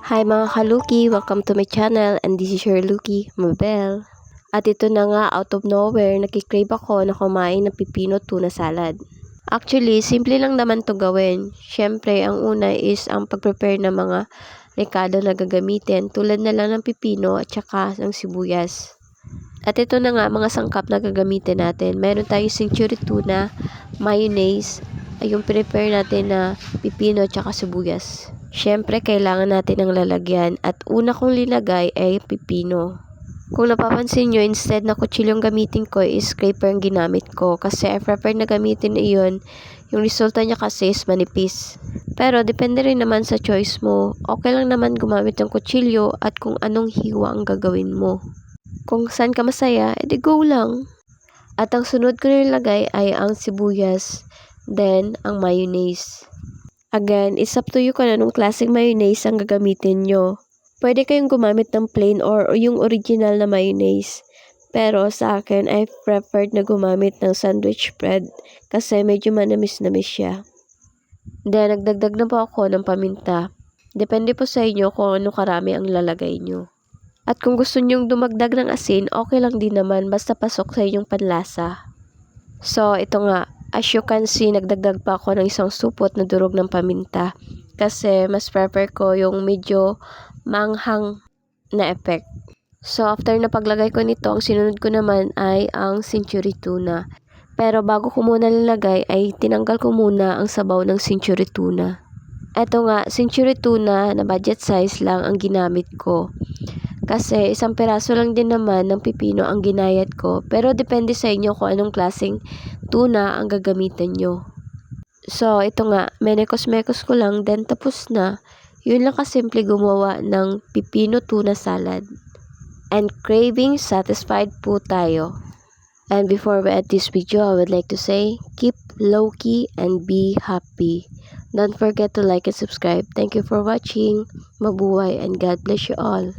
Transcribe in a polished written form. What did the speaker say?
Hi mga kaluki! Welcome to my channel and this is your Luki, Mabel. At ito na nga, out of nowhere, nakikrave ako na kumain ng pipino tuna salad. Actually, simple lang naman to gawin. Siyempre, ang una is ang pag-prepare ng mga rekado na gagamitin tulad na lang ng pipino at saka ng sibuyas. At ito na nga, mga sangkap na gagamitin natin. Meron tayong century tuna, mayonnaise, ay yung prepare natin na pipino at saka sibuyas. Siyempre, kailangan natin ng lalagyan at una kong linagay ay pipino. Kung napapansin nyo, instead na kutsilyong gamitin ko is scraper ang ginamit ko kasi I prefer na gamitin iyon. Yung resulta niya kasi is manipis. Pero depende rin naman sa choice mo. Okay lang naman gumamit ng kutsilyo at kung anong hiwa ang gagawin mo. Kung saan ka masaya, edi go lang. At ang sunod ko nilagay ay ang sibuyas, then ang mayonnaise. Again, it's up to you kung anong klaseng mayonnaise ang gagamitin nyo. Pwede kayong gumamit ng plain or yung original na mayonnaise. Pero sa akin, I preferred na gumamit ng sandwich bread kasi medyo manamis-namis siya. Then, nagdagdag na po ako ng paminta. Depende po sa inyo kung ano karami ang lalagay nyo. At kung gusto nyong dumagdag ng asin, okay lang din naman basta pasok sa inyong panlasa. So, ito nga. As you can see, nagdagdag pa ako ng isang supot na durog ng paminta. Kasi mas prefer ko yung medyo manghang na effect. So, after na paglagay ko nito, ang sinunod ko naman ay ang century tuna. Pero bago ko muna nilagay ay tinanggal ko muna ang sabaw ng century tuna. Ito nga, century tuna na budget size lang ang ginamit ko. Kasi isang piraso lang din naman ng pipino ang ginayat ko. Pero depende sa inyo kung anong klaseng tuna ang gagamitan nyo. So, ito nga, menekos-mekos ko lang, then tapos na. Yun lang kasimple gumawa ng pipino tuna salad. And craving satisfied po tayo. And before we end this video, I would like to say, keep low-key and be happy. Don't forget to like and subscribe. Thank you for watching. Mabuhay and God bless you all.